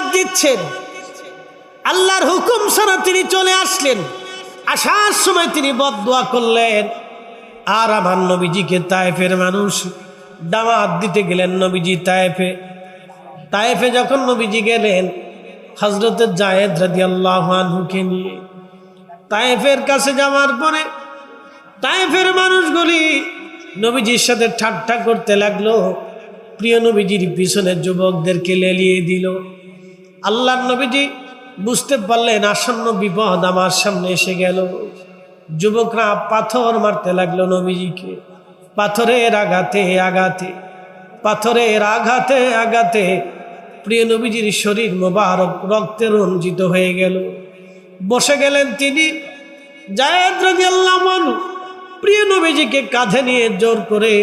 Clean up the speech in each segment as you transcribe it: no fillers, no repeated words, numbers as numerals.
দাওয়াত দিচ্ছেন, আল্লাহর হুকুম ছাড়া তিনি চলে আসলেন। আসার সময় তিনি বদদুয়া করলেন। আর আমার নবীজিকে তায়েফের মানুষ দাওয়াত দিতে গেলেন। নবীজি তায়েফে যখন নবীজি গেলেন, হযরত যায়েদ রাদিয়াল্লাহু আনহুকে নিয়ে তায়েফের কাছে যাওয়ার পরে তায়েফের মানুষগুলি নবীজির সাথে ঠাট্টা করতে লাগলো। প্রিয় নবীজির পিছনে যুবকদেরকে লেলিয়ে দিল। আল্লাহর নবীজি বুঝতে পারলেন আসন্ন বিপদ আমার সামনে এসে গেল। যুবকরা পাথর মারতে লাগলো নবীজিকে। পাথরের আঘাতে প্রিয় নবীজির শরীর মোবারক রক্তে রঞ্জিত হয়ে গেল। বসে গেলেন তিনি। যায়েদ রাদিয়াল্লাহু আনহু প্রিয় নবীজিকে কাঁধে নিয়ে জোর করে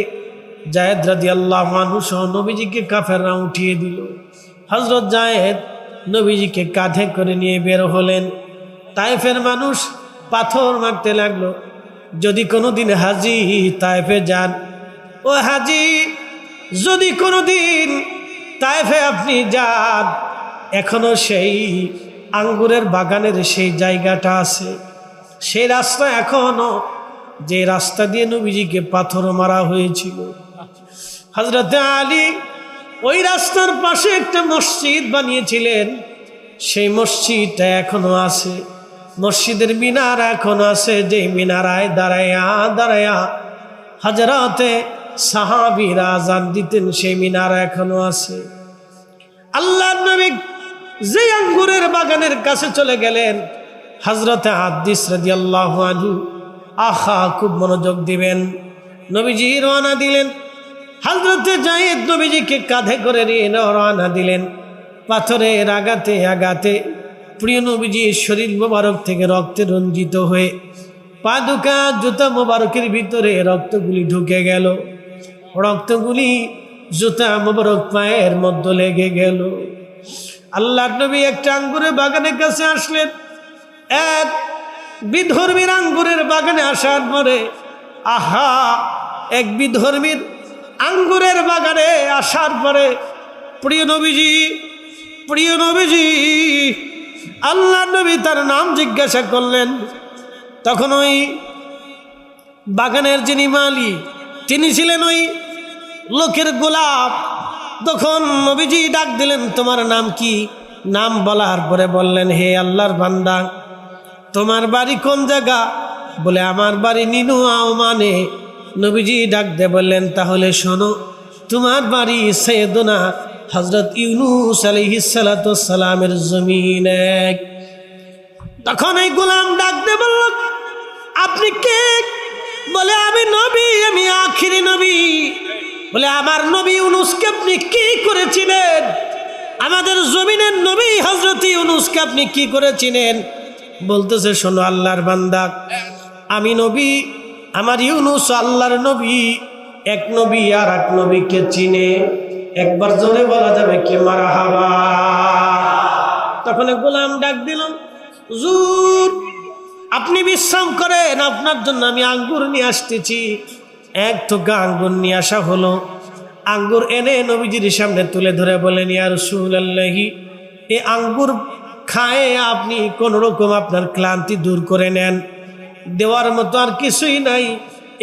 যায়েদ রাদিয়াল্লাহু আনহু সহ নবীজিকে কাফেররা উঠিয়ে দিল। হযরত যায়েদ নবীজিকে কাঁধে করে নিয়ে বের হলেন। তায়েফের মানুষ পাথর মারতে লাগলো। যদি কোনোদিন হাজি তায়েফে যান, ও হাজি, যদি কোনোদিন তায়েফে আপনি যান, এখনো সেই আঙ্গুরের বাগানের সেই জায়গাটা আছে, সেই রাস্তা এখনো, যে রাস্তা দিয়ে নবীজিকে পাথর মারা হয়েছিল। হযরত আলী ওই রাস্তার পাশে একটা মসজিদ বানিয়েছিলেন। সেই মসজিদটা এখনো আছে। মসজিদের মিনার এখনো আছে, যে মিনারায় দাঁড়ায়া হযরতে সাহাবীরা আযান দিতেন, সেই মিনার এখনো আছে। আল্লাহর নবী যে আঙ্গুরের বাগানের কাছে চলে গেলেন, হযরতে আদিস রাদিয়াল্লাহু আনহু, খুব মনোযোগ দিবেন, নবীজি রওনা দিলেন। হযরতে যায়েদ নবীজিকে কাঁধে করে নিয়ে রওনা দিলেন। পাথরের আঘাতে প্রিয় নবীজির শরীর মোবারক থেকে রক্তে রঞ্জিত হয়ে পাদুকা জুতা মোবারকের ভিতরে রক্তগুলি ঢুকে গেল। রক্তগুলি জুতা মোবারক পায়ের মধ্যে লেগে গেল। আল্লাহর নবী একটা আঙ্গুরের বাগানের কাছে আসলেন। এক বিধর্মীর আঙ্গুরের বাগানে আসার পরে এক বিধর্মীর আঙ্গুরের বাগানে আসার পরে প্রিয় নবীজি আল্লাহর নবী তার নাম জিজ্ঞাসা করলেন। তখন ওই বাগানের যিনি মালিক, তিনি ছিলেন ওই লোকের গোলাপ। তখন নবীজি ডাক দিলেন, তোমার নাম কি? নাম বলার পরে বললেন, হে আল্লাহর বান্দা, তোমার বাড়ি কোন জায়গা? বলে, আমার বাড়ি নিনুয়াও। মানে নবীজি ডাক দিয়ে বললেন, তাহলে শোনো, তোমার বাড়ি সাইয়েদনা হযরত ইউনূস আলাইহিস সালাতু ওয়াস সালামের জমিনে। তখন এই গোলাম ডাক দিয়ে বলল, আপনি কে? বলে, আমি নবী, আমি আখিরি নবী। বলে, আমার নবী ইউনূসকে আপনি কি করেছিলেন? আমাদের জমিনের নবী হযরত ইউনূসকে আপনি কি করেছিলেন? বলতেছে, শোনো আল্লাহর বান্দা, আমি নবী, আমার ইউনূস আল্লাহর নবী। এক নবী আর এক নবীকে চিনে। একবার জোরে বলা যাবে কি মারহাবা? তখন গোলাম ডাক দিল, হুজুর আপনি বিশ্রাম করেন, আপনার জন্য আমি আঙ্গুর নিয়ে আসতেছি। এক থোকা আঙ্গুর নিয়ে আসা হলো। আঙ্গুর এনে নবীজির সামনে তুলে ধরে বলেন, ইয়া রাসূলুল্লাহি, এই আঙ্গুর খায়ে আপনি কোন রকম আপনার ক্লান্তি দূর করে নেন। দেওয়ার মতো আর কিছুই নাই,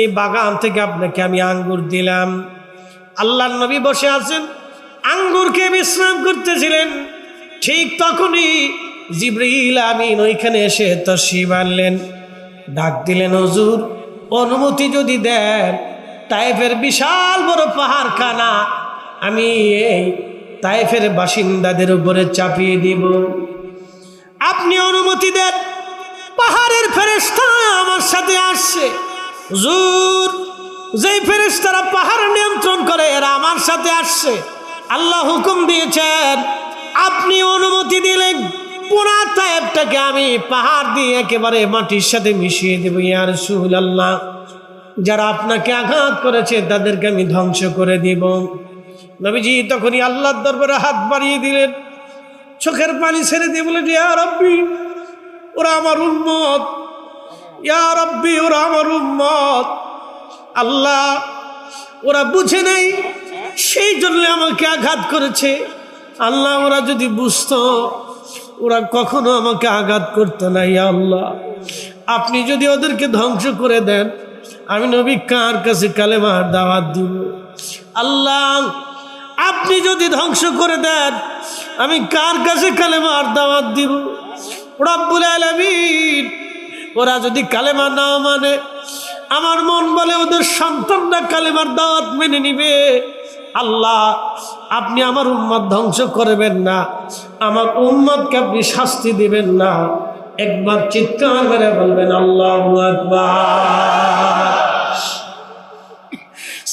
এই বাগান থেকে আপনাকে আমি আঙ্গুর দিলাম। আল্লাহর নবী বসে আছেন, আঙ্গুরকে বিশ্রাম করতেছিলেন। ঠিক তখনই জিবরিল আমিন ওইখানে এসে তাশরীফ আনলেন। ডাক দিলেন, হুজুর অনুমতি যদি দেন, তায়েফের বিশাল বড় পাহাড় খানা আমি এই তায়েফের বাসিন্দাদের উপরে চাপিয়ে দিব। আপনি অনুমতি দেন। পাহাড়ের ফেরেশতা আমার সাথে আসছে। হুজুর, যেই ফেরেশতারা পাহাড় নিয়ন্ত্রণ করে এরা আমার সাথে আসছে। আল্লাহ হুকুম দিয়েছেন, আপনি অনুমতি দিলেন, পুরা তায়েফটাকে আমি পাহাড় দিয়ে একেবারে মাটির সাথে মিশিয়ে দেব। ইয়া রাসূলুল্লাহ, যারা আপনাকে আঘাত করেছে তাদেরকে আমি ধ্বংস করে দিব। নবীজি তখনই আল্লাহর দরবারে হাত বাড়িয়ে দিলেন, চোখের পানি ছেড়ে দিয়ে বলেন, ইয়া রাব্বি, ওরা আমার উম্মত। ইয়া রাব্বি, ওরা আমার উম্মত। আল্লাহ, ওরা বুঝে নেই, সেই জন্য আমাকে আঘাত করেছে। আল্লাহ ওরা যদি বুঝতো ওরা কখনো আমাকে আঘাত করতো না। ইয়া আল্লাহ, আপনি যদি ওদেরকে ধ্বংস করে দেন, আমি নবী কার কাছে কালেমার দাওয়াত দিব? আল্লাহ, আপনি যদি ধ্বংস করে দেন, আমি কার কাছে কালেমার দাওয়াত দিব? রব্বুল আলামিন, ওরা যদি কালেমা না মানে, আমার মন বলে ওদের সন্তানরা কালেমার দাওয়াত মেনে নিবে। আল্লাহ, আপনি আমার উম্মত ধ্বংস করবেন না, আমার উম্মতকে আপনি শাস্তি দিবেন না। একবার চিৎকার করে বলবেন আল্লাহু আকবার।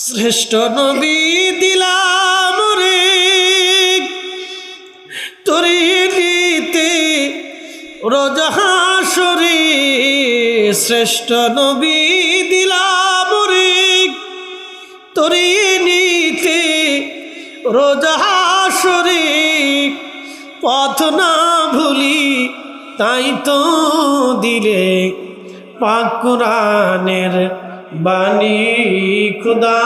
শ্রেষ্ঠ নবী দিলাম রে তোরে নিতে রোজ হাসরে, শ্রেষ্ঠ নবী দিলাম রে তোরে নিতে রোজ হাসরে, পথ না ভুলি তাই তো দিলে পাক কুরআনের বাণী খুদা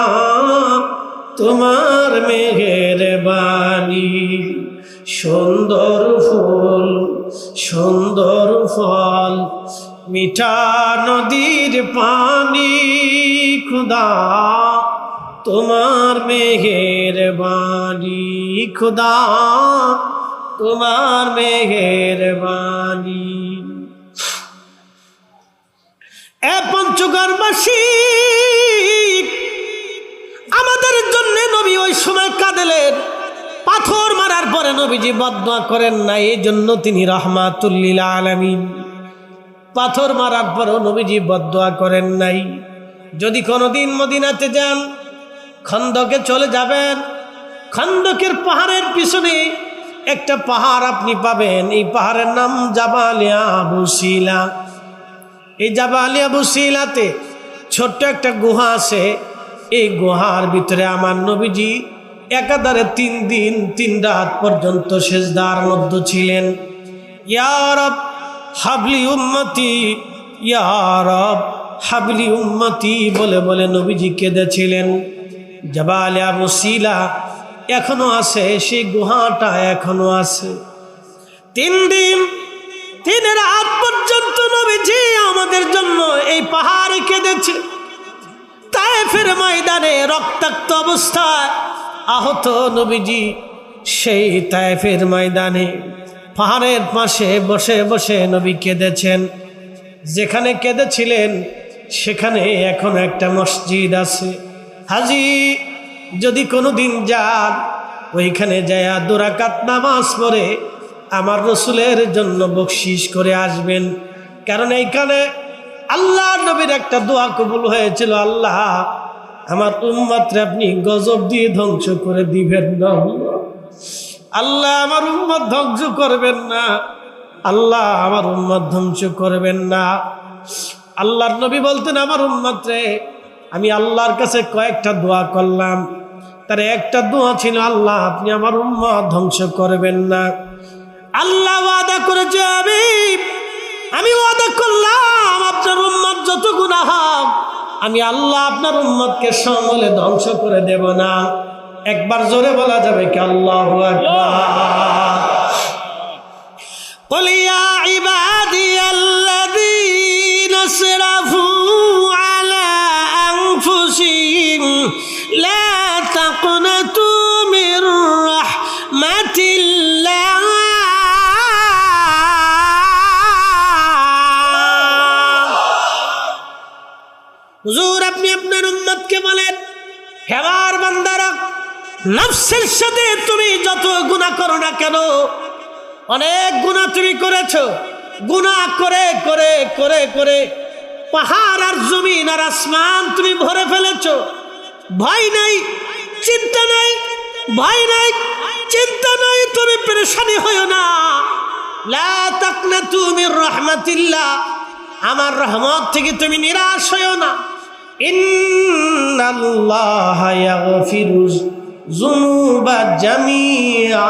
তোমার মেহেরবানি। সুন্দর ফুল সুন্দর ফল মিঠা নদীর পানি খুদা তোমার মেহেরবানি, খুদা তোমার মেহেরবানি। পঞ্চগড়বাসী আমাদের জন্য নবী ওই সময় কাঁদলেন। পাথর মারার পরে নবীজি বদদুয়া করেন না, এই জন্য তিনি রাহমাতুল লিল আলামিন। পাথর মারার পরেও নবীজি বদদুয়া করেন নাই। যদি কোনোদিন মদিনাতে যান, খন্দকে চলে যাবেন, খন্দকের পাহাড়ের পিছনে একটা পাহাড় আপনি পাবেন, এই পাহাড়ের নাম জাবালে আবু সিলা। এই জাবালে আবু সিলাতে ছোট্ট একটা গুহা আছে। এই গুহার ভিতরে আমার নবীজি একাধারে 3 দিন 3 রাত পর্যন্ত সিজদার মধ্যে ছিলেন। ইয়া রব হাবলি উম্মতি, ইয়া রব হাবলি উম্মতি বলে বলে নবীজি কেঁদেছিলেন। জাবালে আবু সিলা এখনো আছে, সেই গুহাটা এখনো আছে। 3 দিন 3 রাত পর্যন্ত নবীজি আমাদের জন্য এই পাহাড়ে কেঁদেছে। তায়েফের ময়দানে রক্তাক্ত অবস্থায় আহত নবীজি সেই তায়েফের ময়দানে পাহাড়ের পাশে বসে বসে নবী কেঁদেছেন। যেখানে কেঁদেছিলেন সেখানে এখন একটা মসজিদ আছে। হাজি যদি কোনো দিন যান, ওইখানে যায় 2 রাকাত নামাজ পড়ে আমার রসুলের জন্য বকশিশ করে আসবেন। কারণ এইখানে আল্লাহ নবীর একটা দোয়া কবুল হয়েছিল, আল্লাহ আমার উম্মতরে আপনি গজব দিয়ে ধ্বংস করে দিবেন না, আল্লাহ আমার উম্মত ধ্বংস করবেন না, আল্লাহ আমার উম্মত ধ্বংস করবেন না। আল্লাহর নবী বলতেন, আমার উম্মতরে আমি আল্লাহর কাছে কয়েকটা দোয়া করলাম, তার একটা দোয়া ছিল, আল্লাহ আপনি আমার উম্মত ধ্বংস করবেন না। আল্লাহ ওয়াদা করেছে, আমি ওয়াদা করলাম আপনার উম্মত যত গুনাহ হোক আমি আল্লাহ আপনার উম্মতকে সমূলে ধ্বংস করে দেব না। একবার জোরে বলা যাবে কি আল্লাহু আকবার। قل يا عبادي الذين اسرفوا على أنفسهم لا تقنطوا من رحمة الله হুজুর আপনি আপনার উম্মতকে বলেন, হে আমার বান্দারা, নফসের সাথে তুমি যত গুনাহ করো না কেন, অনেক গুনাহ তুমি করেছো, গুনাহ করে করে করে করে পাহাড় আর জমিন আর আসমান তুমি ভরে ফেলেছো। ভয় নাই, চিন্তা নাই, ভয় নাই, চিন্তা নাই, তুমি পেরেশানি হইও না। লা তাকনাতু মির রাহমাতিল্লাহ, আমার রহমত থেকে তুমি নিরাশ হইও না। ইন্নাল্লাহা ইয়াগফিরু যুনুবা জামিআ,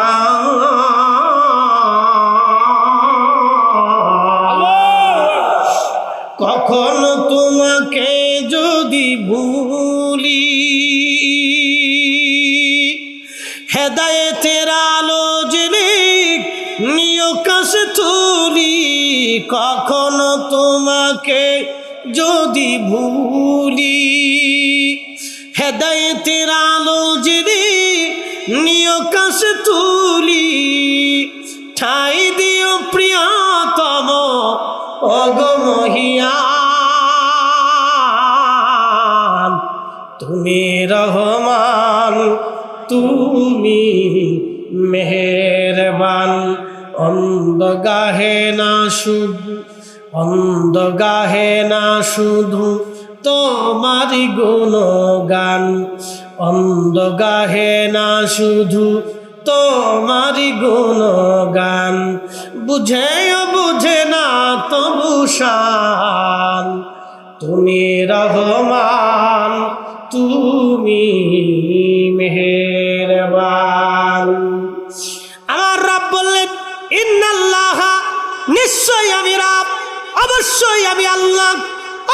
কখনো তোমাকে যদি ভুলি, হেদায়েতের আলো নিয় কষ্টুরি কখনো তোমাকে যদি ভুলি হেদায়েতের আলো যদি নিয় কষ্টুরি ঠাই দিও প্রিয়তম অগমহিয়ান তুমি রহমান তুমি মেহেরবান অন্ধ গাহে না শুধু তোমারি গুণগান অন্ধ গাহে না শুধু তোমারি গুণগান বুঝে না তবু শান তুমি রহমান তুমি মেহেরবান। আমার রব বললেন ইন্নাল্লাহা নিশ্চয় আমি রব অবশ্যই আমি আল্লাহ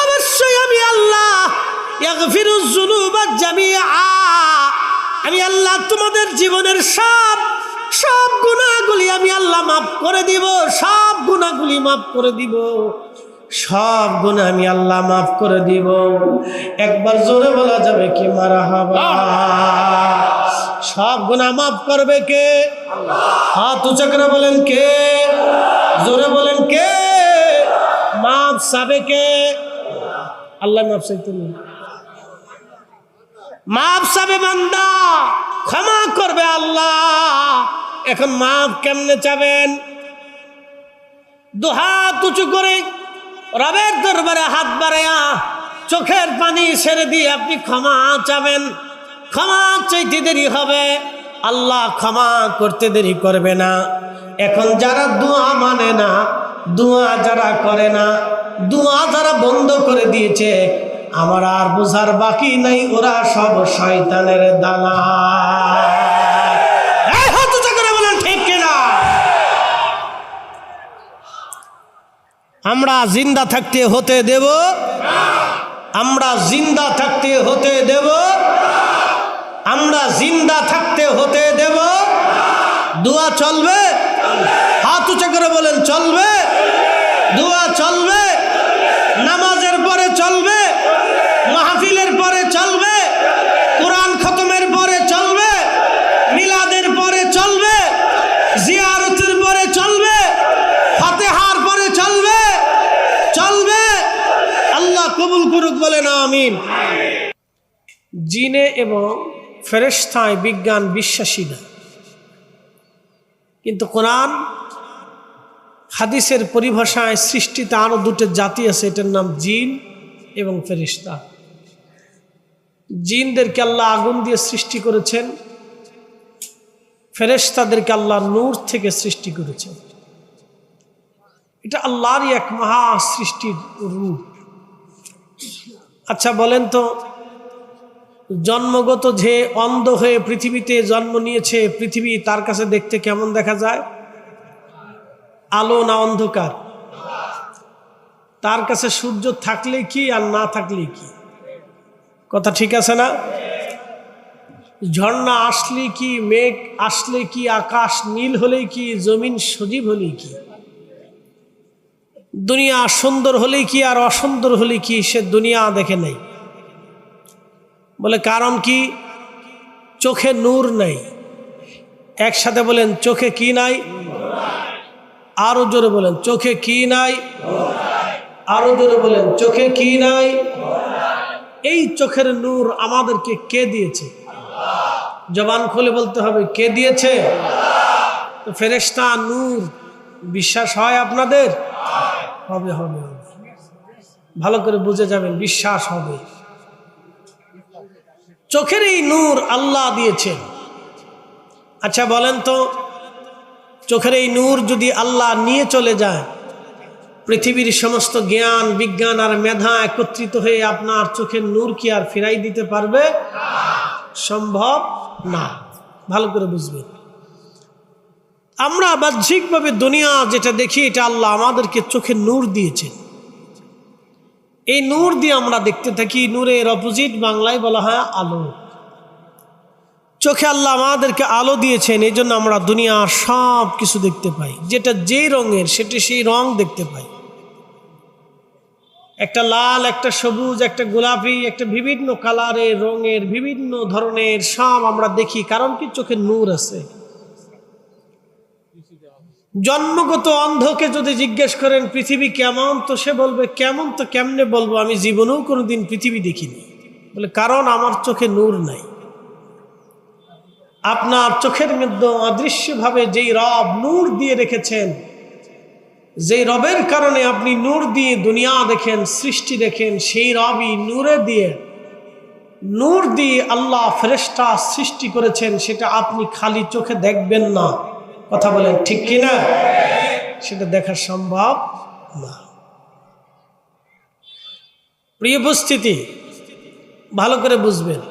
অবশ্যই আমি আল্লাহ ইয়াগফিরুজ যুনুবা জামিআ আমি আল্লাহ তোমাদের জীবনের সব গুনাহগুলি আমি আল্লাহ মাফ করে দিব সব গুনাহগুলি মাফ করে দিব সব গুনাহ আমি আল্লাহ মাফ করে দিব। একবার জোরে বলা যাবে কি মারহাবা। সব গুনাহ মাফ করবে কে? আল্লাহ। হাত উঁচু করে বলেন কে? জোরে বলেন কে? মাফ চাবে কে? আল্লাহ মাফ চাইতে নেই, মাফ চাবে বান্দা, ক্ষমা করবে আল্লাহ। এখন মাফ কেমনে চাবেন? দুহাত উঁচু করে রবের দরবারে হাত বাড়ায়া চোখের পানি ছেড়ে দিয়ে আপনি ক্ষমা চাবেন। ক্ষমা চাইতে দেরি হবে, আল্লাহ ক্ষমা করতে দেরি করবে না। এখন যারা দোয়া মানে না, দোয়া যারা করে না, দোয়া যারা বন্ধ করে দিয়েছে, আমার আর বোঝার বাকি নাই, ওরা সব শয়তানের দালা। ঠিক কিনা? আমরা জিন্দা থাকতে হতে দেব, আমরা জিন্দা থাকতে হতে দেব, আমরা জিন্দা থাকতে হতে দেব। দোয়া চলবে, হাত উঁচু করে বলেন চলবে। দোয়া চলবে, নামাজের পরে চলবে, মাহফিলের পরে চলবে, কোরআন খতমের পরে চলবে, মিলাদের পরে চলবে, জিয়ারতের পরে চলবে, ফাতিহার পরে চলবে, চলবে। আল্লাহ কবুল করুক, বলেন আমিন। জিনে এবং ফেরেশতায় বিজ্ঞান বিশ্বাসী না, কিন্তু কোরআন হাদিসের পরিভাষায় সৃষ্টিতে আরো দুটো জাতি আছে, এটার নাম জিন এবং ফেরেশতা। জিনদেরকে আল্লাহ আগুন দিয়ে সৃষ্টি করেছেন, ফেরেশতাদেরকে আল্লাহ নূর থেকে সৃষ্টি করেছেন। এটা আল্লাহরই এক মহা সৃষ্টির রূপ। আচ্ছা বলেন তো, জন্মগত যে অন্ধ হয়ে পৃথিবীতে জন্ম নিয়েছে, পৃথিবী তার কাছে দেখতে কেমন দেখা যায়? আলো না অন্ধকার? তার কাছে সূর্য থাকলে কি আর না থাকলে কি? কথা ঠিক আছে না? ঝর্ণা আসলে কি, মেঘ আসলে কি, আকাশ নীল হলে কি, জমিন সজীব হলে কি, দুনিয়া সুন্দর হলে কি আর অসুন্দর হলে কি, সে দুনিয়া দেখে নাই। বলে কারণ কি? চোখে নূর নাই। একসাথে বলেন চোখে কি নাই? আরো জোরে বলেন চোখে কি নাই? আরো জোরে বলেন চোখে কি নাই? এই চোখের নূর আমাদেরকে কে দিয়েছে? জবান খুলে বলতে হবে কে দিয়েছে? তো ফেরেশতা নূর বিশ্বাস হয় আপনাদের? হবে হবে হবে, ভালো করে বুঝে যাবেন, বিশ্বাস হবে। চোখের এই নূর আল্লাহ দিয়েছেন। আচ্ছা বলেন তো, চোখের এই নূর যদি আল্লাহ নিয়ে চলে যায়, পৃথিবীর সমস্ত জ্ঞান বিজ্ঞান আর মেধা একত্রিত হয়ে আপনার চোখের নূর কি আর ফিরাই দিতে পারবে? সম্ভব না। ভালো করে বুঝবেন। আমরা বাহ্যিকভাবে দুনিয়া যেটা দেখি, এটা আল্লাহ আমাদেরকে চোখের নূর দিয়েছেন। এই নূর দিয়ে আমরা দেখতে থাকি। নূরের অপোজিট বাংলায় বলা হয় আলো। চোখে আল্লাহ আমাদেরকে আলো দিয়েছেন, এই জন্য আমরা দুনিয়ার সব কিছু দেখতে পাই। যেটা যেই রঙের সেটা সেই রং দেখতে পাই। একটা লাল, একটা সবুজ, একটা গোলাপি, একটা বিভিন্ন কালারের রঙের বিভিন্ন ধরনের সব আমরা দেখি। কারণ কি? চোখে নূর আছে। জন্মগত অন্ধকে যদি জিজ্ঞেস করেন পৃথিবী কেমন, তো সে বলবে কেমন তো কেমনে বলবো, আমি জীবনেও কোনোদিন পৃথিবী দেখিনি। বলে কারণ আমার চোখে নূর নাই। আপনার চোখের মধ্যে অদৃশ্যভাবে যেই রব নূর দিয়ে রেখেছেন, যেই রবের কারণে আপনি নূর দিয়ে দুনিয়া দেখেন, সৃষ্টি দেখেন, সেই রবই নূর দিয়ে আল্লাহ ফেরেশতা সৃষ্টি করেছেন। সেটা আপনি খালি চোখে দেখবেন না। কথা বলেন ঠিক কিনা? সেটা দেখা সম্ভব না। প্রিয় উপস্থিতি, ভালো করে বুঝবেন,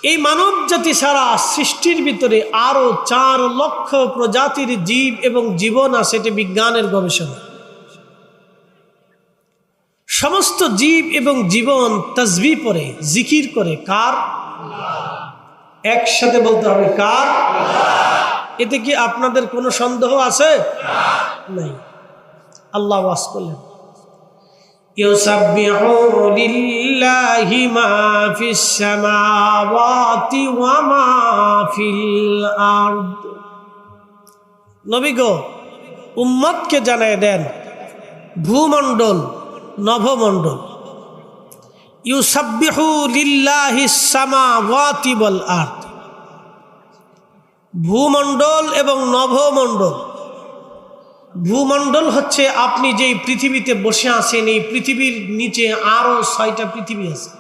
এই মানব জাতি সারা সৃষ্টির ভিতরে আরো 4 লক্ষ প্রজাতির জীব এবং জীবন আছে। এটা বিজ্ঞানের গবেষণা। সমস্ত জীব এবং জীবন তাসবিহ পড়ে, জিকির করে কার? একসাথে বলতে হবে কার? এতে কি আপনাদের কোনো সন্দেহ আছে? নাই। আল্লাহ ওয়াজ করলেন, ইউসাব্বিহু লিল্লাহি মা ফিস সামাওয়াতি ওয়া মা ফিল আরদ। নবী গো, উম্মতকে জানায় দেন ভূমণ্ডল, নভমণ্ডল, ইউসাব্বিহু লিল্লাহিস সামাওয়াতি ওয়াল আরদ, ভূমণ্ডল এবং নভমণ্ডল। ভূমণ্ডল হচ্ছে আপনি যেই পৃথিবীতে বসে আছেন, এই পৃথিবীর নিচে আরো 6টা পৃথিবী আছে।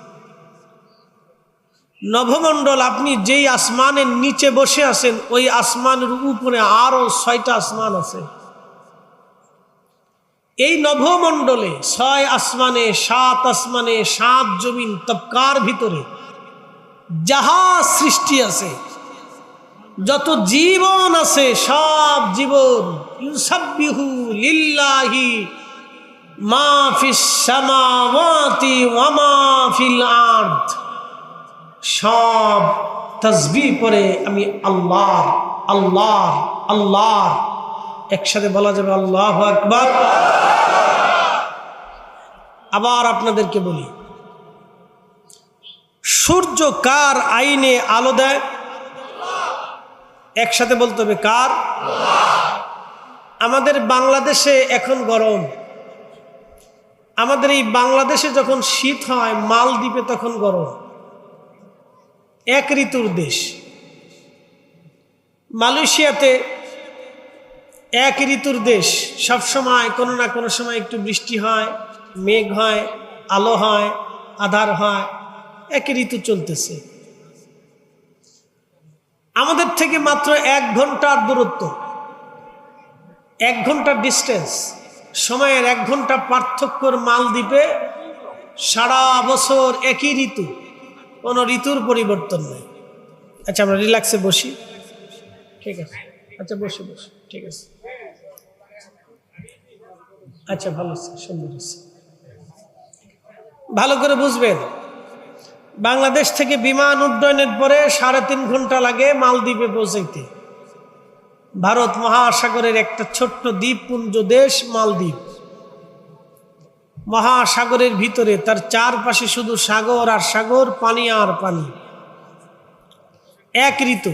নভমণ্ডল আপনি যেই আসমানের নিচে বসে আছেন, ওই আসমানের উপরে আরো 6টা আসমান আছে। এই নভমণ্ডলে 6 আসমানে, 7 আসমানে, 7 জমিন তবকার ভিতরে যাহা সৃষ্টি আছে, যত জীবন আছে, সব জীবন ইউসাব্বিহু লিল্লাহি মা ফিস সামাওয়াতি ওয়া মা ফিল আরদ, সব তাসবিহ পড়ে আমি আল্লাহ আল্লাহ আল্লাহ। একসাথে বলা যাবে আল্লাহু আকবার। আবার আপনাদেরকে বলি, সূর্য কার আইনে আলো দেয়? একসাথে বলতে হবে কার? আমাদের বাংলাদেশে এখন গরম, আমাদের এই বাংলাদেশে যখন শীত হয়, মালদ্বীপে তখন গরম। এক ঋতুর দেশ। মালয়েশিয়াতে এক ঋতুর দেশ। সবসময় কোনো না কোনো সময় একটু বৃষ্টি হয়, মেঘ হয়, আলো হয়, আধার হয়, এক ঋতু চলতেছে। আমাদের থেকে মাত্র 1 ঘন্টার দূরত্ব, 1 ঘন্টার ডিস্টেন্স, সময়ের 1 ঘন্টা পার্থক্যর মালদ্বীপে সারা বছর একই ঋতু, কোনো ঋতুর পরিবর্তন নেই। আচ্ছা, আমরা রিল্যাক্সে বসি, ঠিক আছে? আচ্ছা, বসে ঠিক আছে। আচ্ছা, ভালো আছে, সুন্দর আছে। ভালো করে বুঝবেন, বাংলাদেশ থেকে বিমান উড্ডয়নের পরে 3.5 ঘন্টা লাগে মালদ্বীপে পৌঁছাইতে। ভারত মহাসাগরের একটা ছোট্ট দ্বীপপুঞ্জ দেশ মালদ্বীপ। মহাসাগরের ভিতরে, তার চারপাশে শুধু সাগর আর সাগর, পানি আর পানি। এক ঋতু।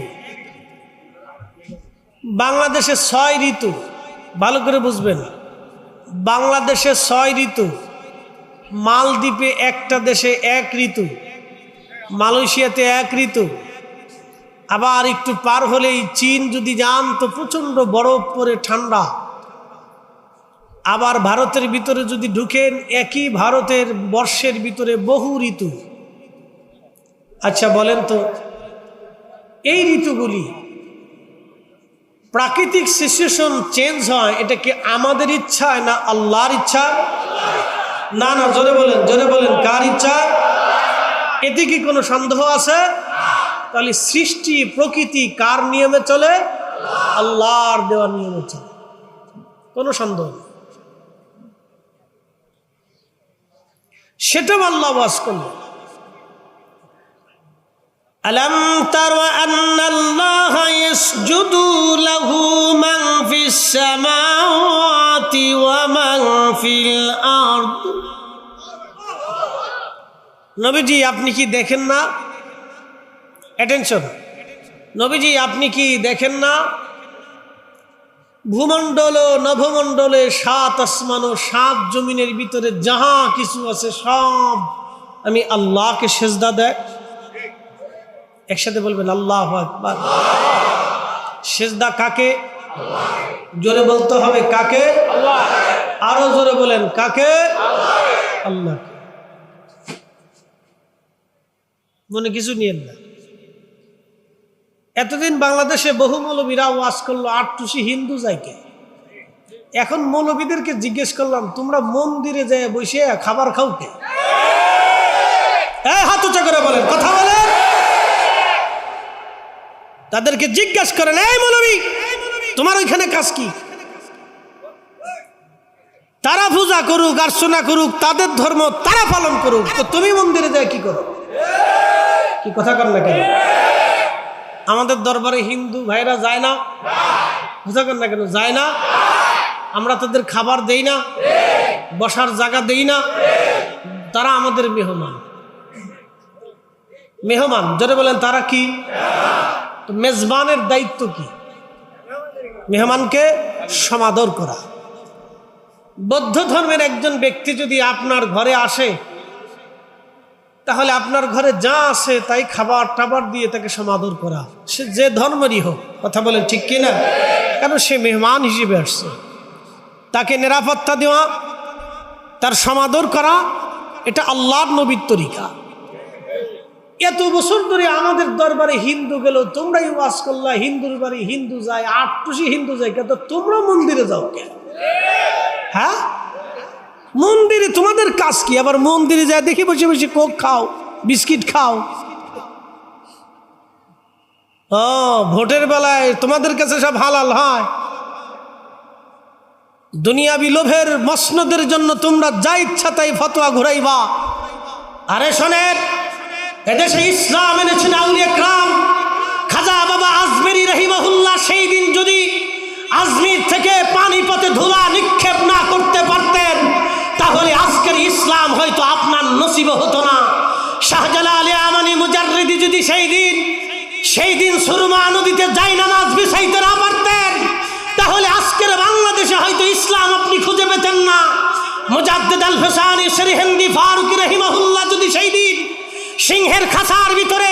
বাংলাদেশে 6 ঋতু। ভালো করে বুঝবেন, বাংলাদেশে 6 ঋতু, মালদ্বীপে একটা দেশে 1 ঋতু, মালয়েশিয়াতে 1 ঋতু। আবার একটু পার হলেই চীন যদি যান তো প্রচণ্ড বরফ পরে ঠান্ডা। আবার ভারতের ভিতরে যদি ঢুকেন, একই ভারতের বর্ষের ভিতরে বহু ঋতু। আচ্ছা বলেন তো, এই ঋতুগুলি প্রাকৃতিক সিচুয়েশন চেঞ্জ হয়, এটা কি আমাদের ইচ্ছায় না আল্লাহর ইচ্ছা? না না, জোরে বলেন কার ইচ্ছা? এতে কি কোনো সন্দেহ আছে? তাহলে সৃষ্টি প্রকৃতি কার নিয়মে চলে? আল্লাহর দেওয়ার নিয়মে চলে, কোনো সন্দেহ নেই। সেটাও আল্লাহ ওয়াজ করলেন, আলম তারা আন্নাল্লাহা ইয়াসজুদু লাহু মান ফিস সামাওয়াতি ওয়া মান ফিল আরদ। নবীজি আপনি কি দেখেন না, অ্যাটেনশন, নবীজি আপনি কি দেখেন না ভূমণ্ডল ও নভমণ্ডলে 7 আসমান ও 7 জমিনের ভিতরে যাহা কিছু আছে সব আমি আল্লাহকে সেজদা দেয়। একসাথে বলবেন আল্লাহু আকবার। সেজদা কাকে? জোরে বলতে হবে কাকে? আল্লাহ। আরো জোরে বলেন কাকে? আল্লাহকে। মনে কিছু নিয়েন না। এতদিন বাংলাদেশে বহু মৌলবীরা ওয়াজ করলো আটটুসি হিন্দু যাইকে। এখন মৌলবীদেরকে জিজ্ঞেস করলাম তোমরা মন্দিরে যায় বসে খাবার খাও কে? হাত উঁচা করে বলেন, কথা বলেন। তাদেরকে জিজ্ঞেস করেন, এই মৌলবী তোমার ওইখানে কাজ কি? তারা পূজা করুক আর্চনা করুক, তাদের ধর্ম তারা পালন করুক, তো তুমি মন্দিরে যায় কি করো? কি কথা কর না কেন? আমাদের দরবারে হিন্দু ভাইরা যায় না? কথা কর না কেন? যায় না? আমরা তাদের খাবার দেই না, বসার জায়গা দেই না, তারা আমাদের মেহমান। মেহমান জোরে বলেন তারা কি? মেজবানের দায়িত্ব কি? মেহমানকে সমাদর করা। বৌদ্ধ ধর্মের একজন ব্যক্তি যদি আপনার ঘরে আসে, তাহলে আপনার ঘরে যা আছে তাই খাবার টাবার দিয়ে তাকে সমাদর করা, সে যে ধর্মেরই হোক। কথা বলেন ঠিক কিনা? কারণ সে মেহমান হিসেবে আসছে, তাকে নিরাপত্তা দেওয়া, তার সমাদর করা, এটা আল্লাহর নবীর তরিকা। এত বছর ধরে আমাদের দরবারে হিন্দু গেল, তোমরাই ওয়াজ করলা হিন্দুর বাড়ি হিন্দু যায়, আটটুসি হিন্দু যায়, কিন্তু তোমরা মন্দিরে যাও কে? হ্যাঁ, মন্দিরে তোমাদের কাজ কি? আবার মন্দিরে যায় দেখি বসে বসে কোক খাও, বিস্কিট খাও। ও ভোটের বেলায় তোমাদের কাছে সব হালাল হয়। দুনিয়াবি লোভের মসনদের জন্য তোমরা যা ইচ্ছা তাই ফতোয়া ঘুরাইবা। আরে শোনেন, এদেশে ইসলাম এনেছেন আউলিয়া کرام। খাজা বাবা আজমেরি রহিমাহুল্লাহ সেই দিন যদি আজমির থেকে পানিপথে ধুলা নিক্ষেপ না করতে পারতেন, তাহলে আজকের ইসলাম হয়তো আপনার নসিবে হতো না। শাহজালাল আমানি মুজাররিদি যদি সেই দিন সুরমা নদীতে যাই নামাজ বিছাইতে না পারতেন, তাহলে আজকের বাংলাদেশে হয়তো ইসলাম আপনি খুঁজে পেতেন না। মুজাদ্দিদ আল ফসানি শরীহিন্দি ফারুকি রহিমাহুল্লাহ যদি সেই দিন সিংহের খাঁচার ভিতরে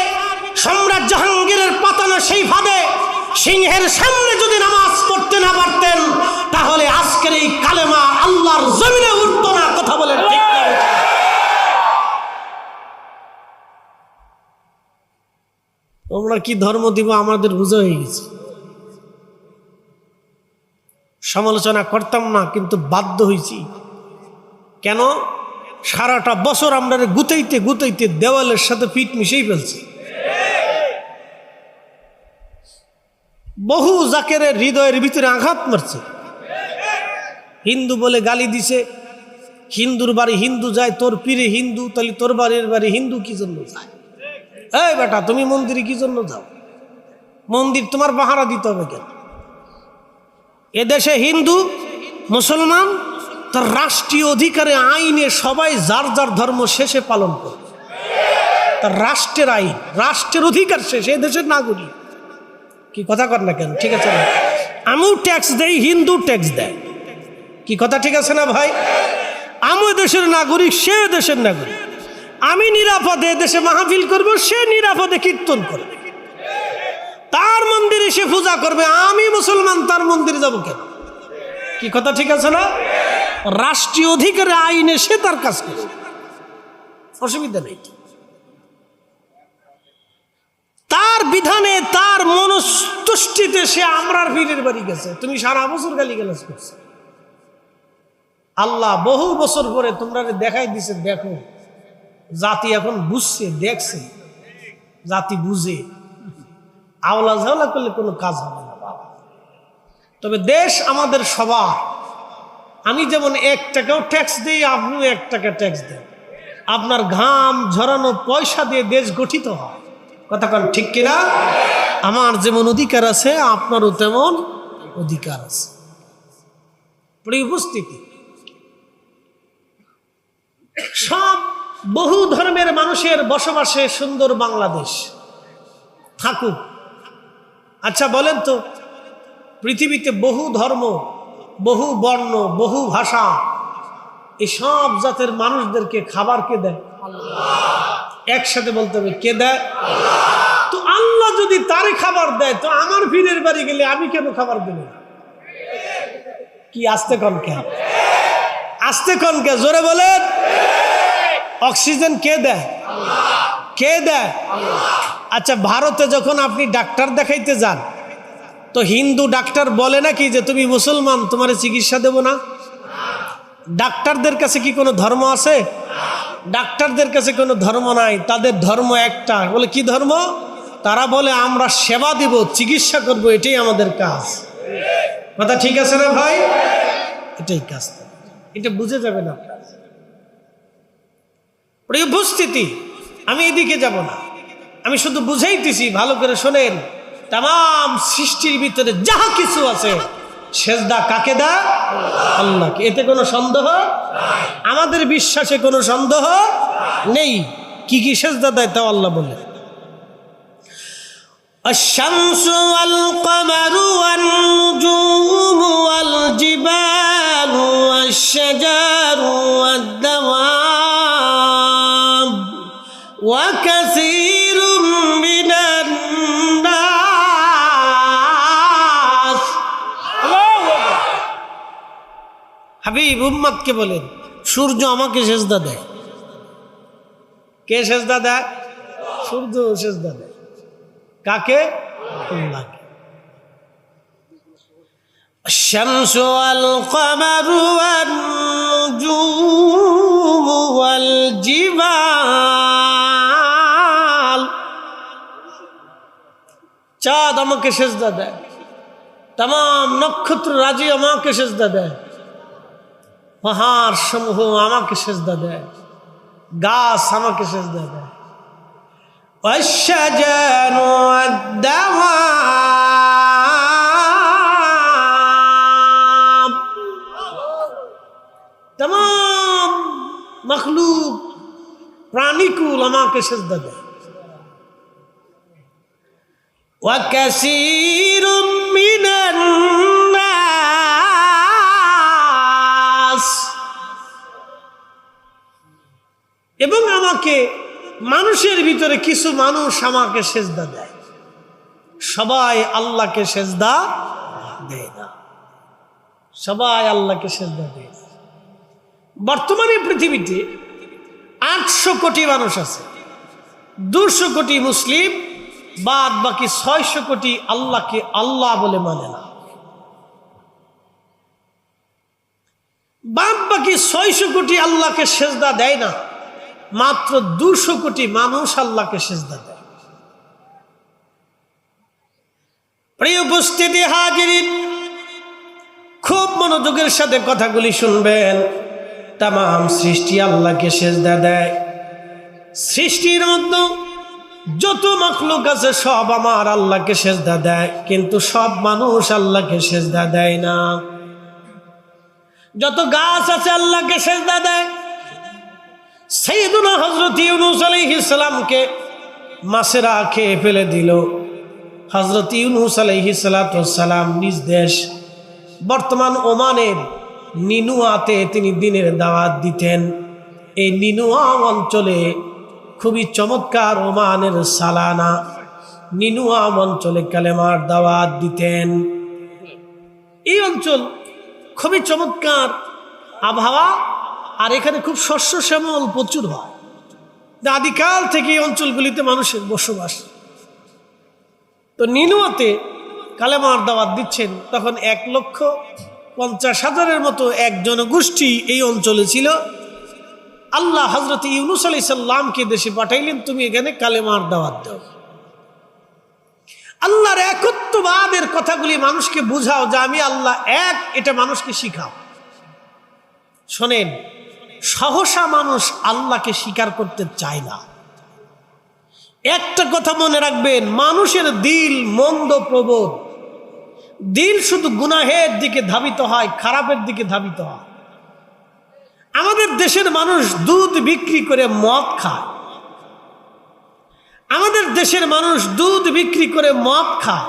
সম্রাট জাহাঙ্গীরের পাতানো সেই ফাঁদে সিংহের সামনে যদি নামাজ পড়তে না পারতেন, তাহলে আজকের এই কালেমা আল্লাহর জমিনে উঠত না। কথা বলেন ঠিক না? তোমরা কি ধর্ম দিব আমাদের বুঝা হয়ে গেছে। সমালোচনা করতাম না, কিন্তু বাধ্য হয়েছি। কেন? সারাটা বছর আমরা গুতাইতে গুতাইতে দেওয়ালের সাথে পিঠ মিশেই ফেলছি। বহু জাকেরের হৃদয়ের ভিতরে আঘাত মারছে। হিন্দু বলে গালি দিছে, হিন্দুর বাড়ি হিন্দু যায়, তোর পীরে হিন্দু, তাহলে তোর বাড়ির বাড়ি হিন্দু কি জন্য যায়? এই বেটা তুমি মন্দিরে কি জন্য যাও? মন্দির তোমার পাহারা দিতে হবে কেন? এদেশে হিন্দু মুসলমান তার রাষ্ট্রীয় অধিকারে আইনে সবাই যার যার ধর্ম শেষে পালন করে। তার রাষ্ট্রের আইন, রাষ্ট্রের অধিকার শেষে দেশের নাগরিক। কি কথা কর না কেন? ঠিক আছে না? আমিও ট্যাক্স দেই, হিন্দু ট্যাক্স দেয়। কি কথা ঠিক আছে না ভাই? আমিও দেশের নাগরিক, সে দেশের নাগরিক। আমি নিরাপদে দেশে মাহফিল করব, সে নিরাপদে কীর্তন করবে, তার মন্দিরে সে পূজা করবে। আমি মুসলমান, তার মন্দিরে যাব কেন? কি কথা ঠিক আছে না? রাষ্ট্রীয় অধিকারে আইনে সে তার কাজ করে, অসুবিধা নেই। তার বিধানে তার মনস্তুষ্টিতে সে আমরার পীরের বাড়ি গেছে, তুমি সারা বছর গালিগালাজ করছো। আল্লাহ বহু বছর পরে তোমরা দেখাই দিছে, দেখো জাতি এখন বুঝছে, দেখছে, জাতি বুঝে। আওলা ঝাওলা করলে কোনো কাজ হবে না বাবা। তবে দেশ আমাদের সবার। আমি যেমন 1 টাকাও ট্যাক্স দিই, আপনিও 1 টাকা ট্যাক্স দেন। আপনার ঘাম ঝরানো পয়সা দিয়ে দেশ গঠিত হয়। কথা কোন ঠিক কিনা? আমার যেমন অধিকার আছে আপনারও তেমন অধিকার আছে। প্রিয় উপস্থিতি, সব বহু ধর্মের মানুষের বসবাসে সুন্দর বাংলাদেশ থাকুক। আচ্ছা বলেন তো, পৃথিবীতে বহু ধর্ম, বহু বর্ণ, বহু ভাষা, এই সব জাতের মানুষদেরকে খাবার কে দেয়? একসাথে বলতে হবে, কে দেয়? তো আল্লাহ যদি তারে খাবার দেয়, তো আমার পীরের বাড়ি গেলে আমি কেন খাবার দেব? কি আসতে কন কে? আসতে কন কে? জোরে বলেন। অক্সিজেন কে দেয়? কে দেয়? আচ্ছা, ভারতে যখন আপনি ডাক্তার দেখাইতে যান, তো হিন্দু ডাক্তার বলে নাকি যে তুমি মুসলমান, তোমার চিকিৎসা দেব না? ডাক্তারদের কাছে কি কোনো ধর্ম আছে? ডাক্তারদের কাছে কোনো ধর্ম নাই, তাদের ধর্ম একটা। বলে কি ধর্ম? তারা বলে আমরা সেবা দিব, চিকিৎসা করব, এটাই আমাদের কাজ। কথা ঠিক আছে না ভাই? এটাই কাজ। এটা বুঝে যাবে না। প্রিয় উপস্থিতি, আমি এদিকে যাব না, আমি শুধু বুঝাইতেছি, ভালো করে শোনেন। তাম সৃষ্টির ভিতরে যাহা কিছু আছে, সেজদা কাকে দেয়? আল্লাহকে। এতে কোনো সন্দেহ? আমাদের বিশ্বাসে কোনো সন্দেহ নেই। কি কি সেজদা দেয় তাও আল্লাহ বলে। আশ-শামসু ওয়াল কমারু ওয়ান নুজুমু ওয়াল জিবালু ওয়াশ-শাজারু ওয়াদ-দাওয়াব ওয়া কাসীরুম মিনান নাস। হাবিব উম্মতকে বলেন, সূর্য আমাকে সেজদা দেয়। কে সেজদা দেয়? সূর্য সেজদা দেয়। কাকে? আল্লাহকে। আশ-শামসু ওয়াল কমারু ওয়ান নুজুমু ওয়াল জিবাল। চাঁদ আমাকে সেজদা দেয়, तमाम नक्षत्र राजी আমাকে সেজদা দেয়, পাহাড় সমূহ আমাকে সেজদা দেয়, গাছ আমাকে সেজদা দেয়। والشجر والدواب तमाम मखलूक प्राणीकुल আমাকে সেজদা দেয়। وكثير من الناس এবং আমাকে মানুষের ভিতরে কিছু মানুষ আমাকে সেজদা দেয়। সবাই আল্লাহকে সেজদা দেয় না, সবাই আল্লাহকে সেজদা দেয় না। বর্তমানে পৃথিবীতে 800 কোটি মানুষ আছে, 200 কোটি মুসলিম, বাদ বাকি 600 কোটি আল্লাহকে আল্লাহ বলে মানে না। বাদ বাকি 600 কোটি আল্লাহকে সেজদা দেয় না, মাত্র 200 কোটি মানুষ আল্লাহকে সেজদা দেয়। প্রিয় উপস্থিতি হাজিরিন, খুব মনোযোগের সাথে কথাগুলি শুনবেন। तमाम সৃষ্টি আল্লাহকে সেজদা দেয়। সৃষ্টির মধ্যে যত মাখলুক আছে সব আমার আল্লাহকে সেজদা দেয়, কিন্তু সব মানুষ আল্লাহকে সেজদা দেয় না। যত গাছ আছে আল্লাহকে সেজদা দেয়। সাইয়েদুনা হযরত ইউনূস আলাইহিস সালামকে মাছেরা খেয়ে ফেলে দিল। হযরত ইউনূস আলাইহিস সালাম নিজ দেশ বর্তমান ওমানের নিনুয়াতে তিনি দ্বীনের দাওয়াত দিতেন। এই নিনুয়া অঞ্চলে খুবই চমৎকার, ওমানের সালানা নিনুয়া অঞ্চলে কালেমার দাওয়াত দিতেন। এই অঞ্চল খুবই চমৎকার আবহাওয়া, আর এখানে খুব শস্য শ্যামল প্রচুর হয়। আদিকাল থেকে এই অঞ্চলগুলিতে মানুষের বসবাস। তো নিনুয়াতে কালেমার দাওয়াত দিচ্ছেন, তখন 1,50,000-এর মতো এক জনগোষ্ঠী এই অঞ্চলে ছিল। আল্লাহ হযরত ইউনূস আলাইহিস সালামকে দেশে পাঠাইলেন, তুমি এখানে কালেমার দাওয়াত দাও, আল্লাহর একত্ববাদের কথাগুলি মানুষকে বুঝাও যে আমি আল্লাহ এক, এটা মানুষকে শিখাও। শোনেন, সহসা মানুষ আল্লাহকে স্বীকার করতে চায় না। একটা কথা মনে রাখবেন, মানুষের দিল মন্দ প্রবণ, দিল শুধু গুনাহের দিকে ধাবিত হয়, খারাপের দিকে ধাবিত হয়। আমাদের দেশের মানুষ দুধ বিক্রি করে মদ খায়, আমাদের দেশের মানুষ দুধ বিক্রি করে মদ খায়।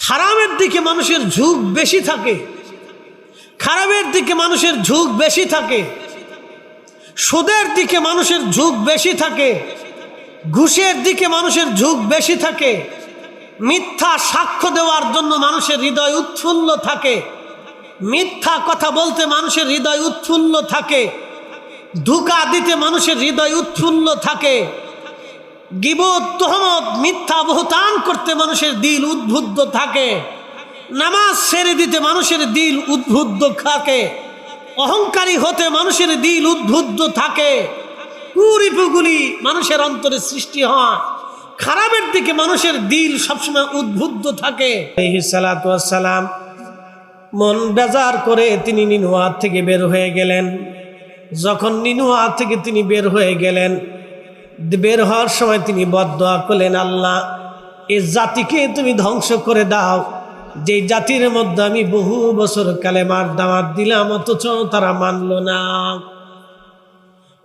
হারামের দিকে মানুষের ঝোঁক বেশি থাকে, খারাপের দিকে মানুষের ঝোঁক বেশি থাকে, সুদের দিকে মানুষের ঝোঁক বেশি থাকে, ঘুষের দিকে মানুষের ঝোঁক বেশি থাকে, মিথ্যা সাক্ষ্য দেওয়ার জন্য মানুষের হৃদয় উৎফুল্ল থাকে, মিথ্যা কথা বলতে মানুষের হৃদয় উৎফুল্ল থাকে, ধোঁকা দিতে মানুষের হৃদয় উৎফুল্ল থাকে, গীবত তোহমত মিথ্যা বহতান করতে মানুষের দিল উদ্বুদ্ধ থাকে, নামাজ ছেড়ে দিতে মানুষের দিল উদ্বুদ্ধ থাকে, অহংকারী হতে মানুষের দিল উদ্বুদ্ধ থাকে, কুরিপুগুলি মানুষের অন্তরে সৃষ্টি হয়, খারাপের দিকে মানুষের দিল সবসময় উদ্বুদ্ধ থাকে। আলাইহিস সালাতু ওয়াস সালাম মন বেজার করে তিনি নিনুয়া থেকে বের হয়ে গেলেন। যখন নিনুয়া থেকে তিনি বের হয়ে গেলেন, বের হওয়ার সময় তিনি বদদোয়া করলেন, আল্লাহ এই জাতিকে তুমি ধ্বংস করে দাও, যে জাতির মধ্যে আমি বহু বছর কালেমার দাওয়াত দিলাম অথচ তারা মানল না।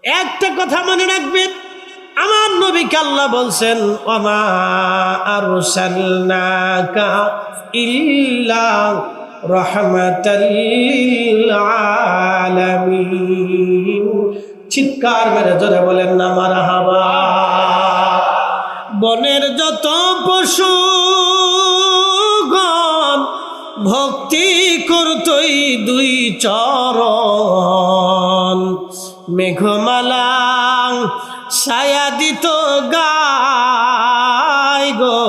একটা কথা মনে রাখবেন, আমার নবীকে আল্লাহ বলছেন, ওমা আরসালনাকা ইল্লা রাহমাতাল লিল আলামিন। চিৎকার মেরে জোরে বলেন না মারহাবা। বনের যত পশুগণ ভক্তি করতই দুই চরণ, মেঘমালা ছায়া দিত গায় গো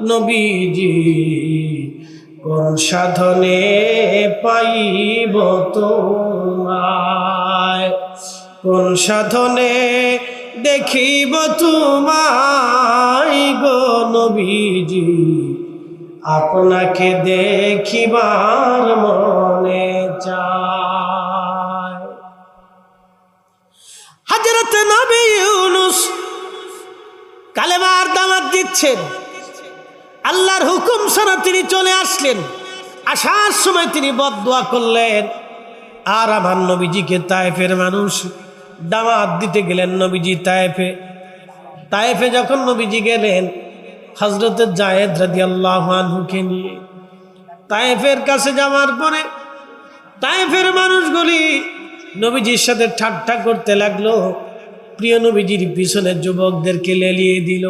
নবীজি, কোন সাধনে পাইব তোমায়, কোন সাধনে দেখিব তোমায় গো নবীজি, আপনাকে দেখিবার মনে চায়। হযরত নবী ইউনূস কালেমার দাওয়াত দিচ্ছেন, আল্লাহর হুকুম ছাড়া তিনি চলে আসলেন। আসার সময় তিনি বদদোয়া করলেন, আর আমার নবীজিকে তায়েফের মানুষ দাওয়াত দিতে গেলেন। নবীজি তায়েফে যখন নবীজি গেলেন, হযরত যায়েদ রাদিয়াল্লাহু আনহুকে নিয়ে তায়েফের কাছে যাওয়ার পরে তায়েফের মানুষগুলি নবীজির সাথে ঠাট্টা করতে লাগলো, প্রিয় নবীজির পিছনে যুবকদেরকে লেলিয়ে দিল।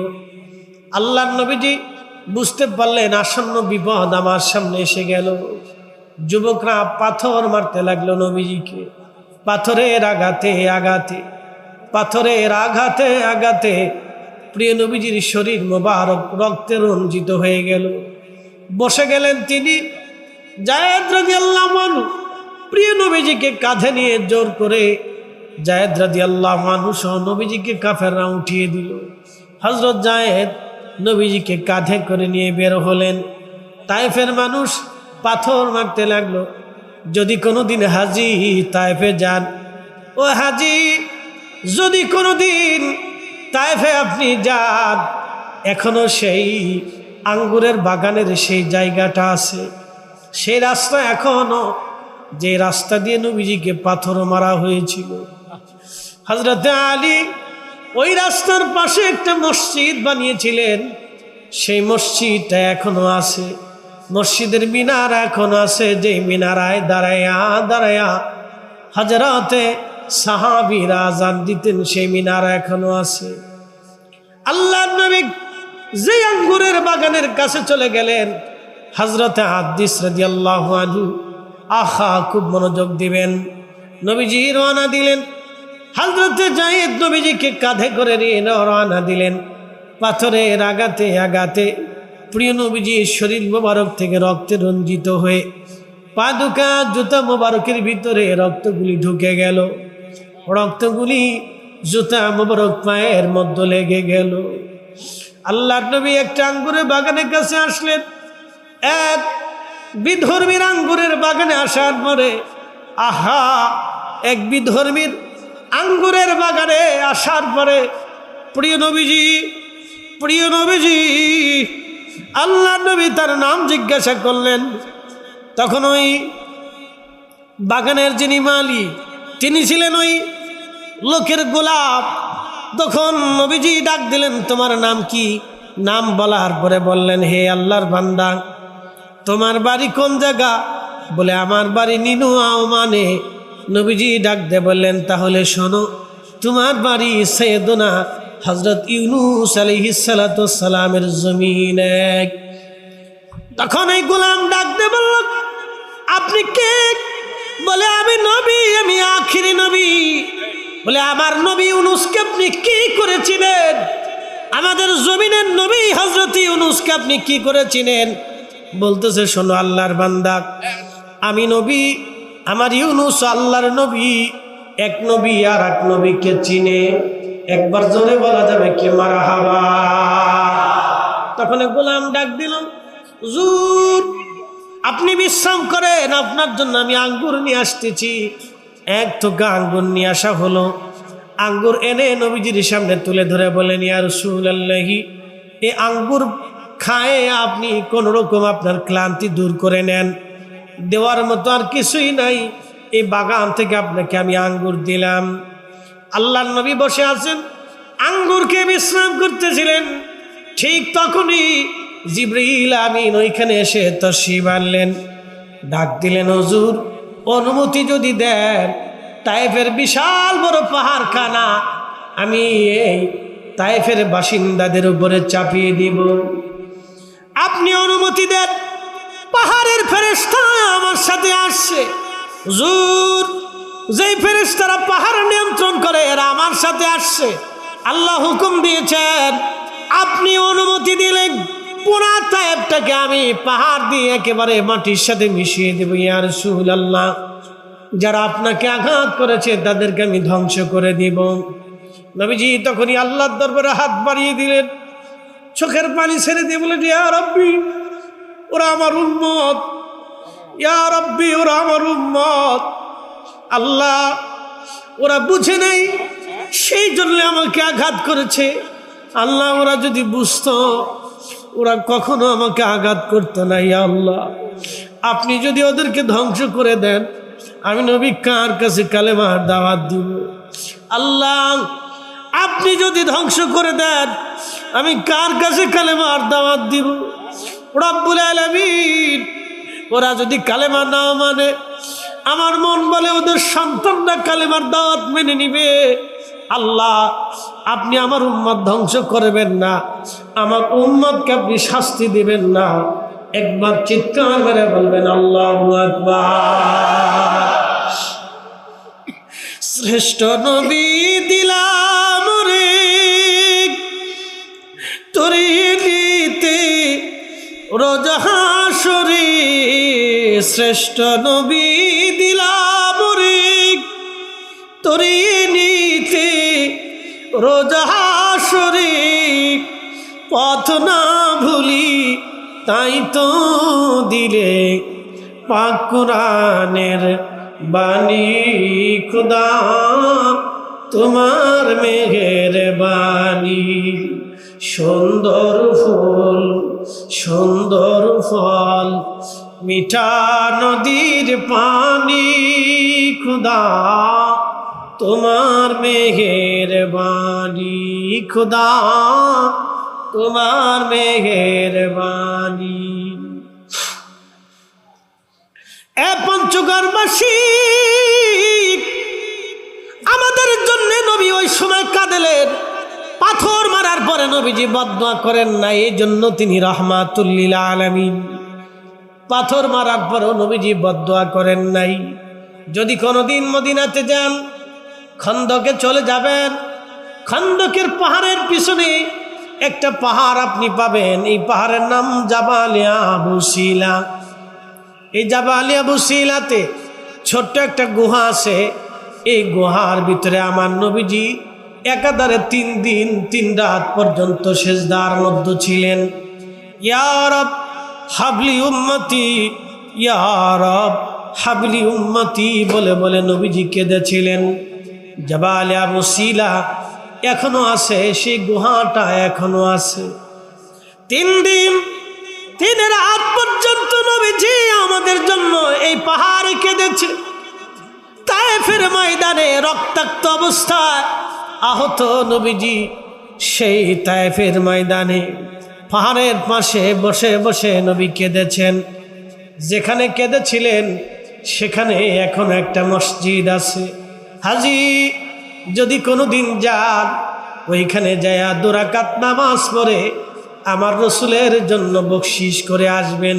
আল্লাহর নবীজি বুঝতে পারলেন আসন্ন বিপদ আমার সামনে এসে গেল। যুবকরা পাথর মারতে লাগলো নবীজিকে, পাথরের আঘাতে আঘাতে, পাথরের আঘাতে আঘাতে প্রিয় নবীজির শরীর মোবারক রক্তে রঞ্জিত হয়ে গেল। বসে গেলেন তিনি। যায়েদ রাদিয়াল্লাহু আনহু প্রিয় নবীজিকে কাঁধে নিয়ে জোর করে যায়েদ রাদিয়াল্লাহু আনহু সহ নবীজিকে কাফেররা উঠিয়ে দিল। হযরত যায়েদ নবীজিকে কাঁধে করে নিয়ে বের হলেন। তায়েফের মানুষ পাথর মারতে লাগলো। যদি কোনোদিন হাজী তায়েফে যান, ও হাজী, যদি কোনোদিন তায়েফে আপনি যান, এখনো সেই আঙ্গুরের বাগানের সেই জায়গাটা আছে, সেই রাস্তা এখনো, যে রাস্তা দিয়ে নবীজিকে পাথর মারা হয়েছিল। হযরত আলী ওই রাস্তার পাশে একটা মসজিদ বানিয়েছিলেন, সেই মসজিদটা এখনো আছে। মসজিদের মিনার এখনো আছে, যে মিনারায় দাঁড়ায়া দাঁড়ায়া হযরতে সাহাবীরা আযান দিতেন, সেই মিনার এখনো আছে। আল্লাহর নবী যে আঙ্গুরের বাগানের কাছে চলে গেলেন, হযরতে হাদিস রাদিয়াল্লাহু আনহু, আহা খুব মনোযোগ দিবেন, নবীজি রওনা দিলেন। হযরতে যায়েদ নবীজিকে কাঁধে করে নিয়ে রওনা দিলেন। পাথরের আঘাতে আঘাতে প্রিয় নবীজির শরীর মোবারক থেকে রক্তে রঞ্জিত হয়ে পাদুকা জুতা মোবারকের ভিতরে রক্তগুলি ঢুকে গেল। রক্তগুলি জুতা মোবারক পায়ের মধ্যে লেগে গেল। আল্লাহর নবী একটা আঙ্গুরের বাগানের কাছে আসলেন। এক বিধর্মীর আঙ্গুরের বাগানে আসার পরে, আহা, এক বিধর্মীর আঙ্গুরের বাগানে আসার পরে প্রিয় নবীজি আল্লাহ নবী তার নাম জিজ্ঞাসা করলেন। তখন ওই বাগানের যিনি মালি তিনি ছিলেন ওই লোকের গোলাপ। তখন নবীজি ডাক দিলেন, তোমার নাম কি? নাম বলার পরে বললেন, হে আল্লাহর বান্দা, তোমার বাড়ি কোন জায়গা? বলে, আমার বাড়ি নিনুয়াও। মানে নবীজি ডাক দিয়ে বললেন, তাহলে শোনো, তোমার বাড়ি সৈয়দনা হযরত ইউনূস আলাইহিস সালাতু ওয়াস সালামের জমিনে। তখন এই গোলাম ডাক দিয়ে বলল, আপনি কে? বলে, আমি নবী, আমি আখিরি নবী। বলে, আমার নবী ইউনূসকে আপনি কি করেছিলেন? আমাদের জমিনের নবী হযরত ইউনূসকে আপনি কি করেছিলেন? বলতেছে, শোনো আল্লাহর বান্দা, আমি নবী, আমার ইউনূস আল্লাহর নবী। এক নবী আর এক নবীকে চিনে। একবার জোরে বলা যাবে কি মারহাবা? তখন গোলাম ডাক দিল, হুজুর আপনি বিশ্রাম করেন, আপনার জন্য আমি আঙ্গুর নিয়ে আসতেছি। এক থোকা আঙ্গুর নিয়ে আসা হলো। আঙ্গুর এনে নবীজির সামনে তুলে ধরে বলেন, ইয়া রাসূলুল্লাহি, এই আঙ্গুর খায়ে আপনি কোনো রকম আপনার ক্লান্তি দূর করে নেন। দেওয়ার মতো আর কিছুই নাই, এই বাগান থেকে আপনাকে আমি আঙ্গুর দিলাম। আল্লাহর নবী বসে আছেন, আঙ্গুরকে বিশ্রাম করতেছিলেন। ঠিক তখনই জিবরিল আমিন ওইখানে এসে তাশরীফ আনলেন। ডাক দিলেন, হুজুর অনুমতি যদি দেন, তায়েফের বিশাল বড় পাহাড়খানা আমি এই তায়েফের বাসিন্দাদের উপরে চাপিয়ে দিব। আপনি অনুমতি দেন। পাহাড়ের ফেরেশতা আমার সাথে আসছে। হুজুর, যেই ফেরেশতারা পাহাড় নিয়ন্ত্রণ করে এরা আমার সাথে আসছে। আল্লাহ হুকুম দিয়েছেন, আপনি অনুমতি দিলেন পুরা তায়েফটাকে আমি পাহাড় দিয়ে একেবারে মাটির সাথে মিশিয়ে দেব। ইয়া রাসূলুল্লাহ, যারা আপনাকে আঘাত করেছে তাদেরকে আমি ধ্বংস করে দিব। নবীজি তখনই আল্লাহর দরবারে হাত বাড়িয়ে দিলেন, চোখের পানি ছেড়ে দিয়ে বলেন, ইয়া রাব্বি, ওরা আমার উম্মত। ইয়া রাব্বি, ওরা আমার উম্মত। আল্লাহ, ওরা বুঝে নেই, সেই জন্য আমাকে আঘাত করেছে। আল্লাহ, ওরা যদি বুঝতো ওরা কখনো আমাকে আঘাত করতো না। ইয়া আল্লাহ, আপনি যদি ওদেরকে ধ্বংস করে দেন, আমি নবী কার কাছে কালেমার দাওয়াত দিব? আল্লাহ, আপনি যদি ধ্বংস করে দেন, আমি কার কাছে কালেমার দাওয়াত দিব? রব্বুল আলামিন, ওরা যদি কালেমা না মানে, আমার মন বলে ওদের সন্তানরা কালেমার দাওয়াত মেনে নিবে। আল্লাহ, আপনি আমার উম্মত ধ্বংস করবেন না, আমার উম্মতকে আপনি শাস্তি দিবেন না। একবার চিৎকার করে বলবেন আল্লাহু আকবার। শ্রেষ্ঠ নবী দিলাম রে তোরে নিতে রোজ হাসরে। শ্রেষ্ঠ নবী দিলাম রে তোরে নিতে রোজ হাসরে। পথ না ভুলি তাই তো দিলে পাক কুরআনের বাণী। খুদা তোমার মেহেরবানি। সুন্দর ফুল সুন্দর ফল মিঠা নদীর পানি। খুদা তোমার মেহেরবানি। খুদা তোমার মেহেরবানি। এ পঞ্চগড়বাসী, আমাদের জন্য নবী ওই সময় কাঁদেলেন। পাথর মারার পরে নবীজি বদদুয়া করেন না, এই জন্য তিনি রাহমাতুল লিল আলামিন। পাথর মারার পরেও নবীজি বদদুয়া করেন নাই। যদি কোনোদিন মদিনাতে যান, খন্দকে চলে যাবেন। খন্দকের পাহাড়ের পিছনে একটা পাহাড় আপনি পাবেন, এই পাহাড়ের নাম জাবালে আবু সিলা। এই জাবালে আবু সিলাতে ছোট্ট একটা গুহা আছে। এই গুহার ভিতরে আমার নবীজি একাধারে 3 দিন 3 রাত পর্যন্ত সিজদার মধ্যে ছিলেন। ইয়া রব হাবলি উম্মতি, ইয়া রব হাবলি উম্মতি বলে বলে নবীজি কেঁদেছিলেন। জাবালে আবু সিলা এখনো আছে, সেই গুহাটা এখনো আছে। 3 দিন 3 রাত পর্যন্ত নবীজি আমাদের জন্য এই পাহাড়ে কেঁদেছে। তায়েফের ময়দানে রক্তাক্ত অবস্থায় আহত নবীজি সেই তায়েফের ময়দানে পাহাড়ের পাশে বসে বসে নবী কেঁদেছেন। যেখানে কেঁদেছিলেন সেখানে এখন একটা মসজিদ আছে। হাজি যদি কোনো দিন যান ওইখানে যায়া 2 রাকাত নামাজ পড়ে আমার রসুলের জন্য বকশিশ করে আসবেন।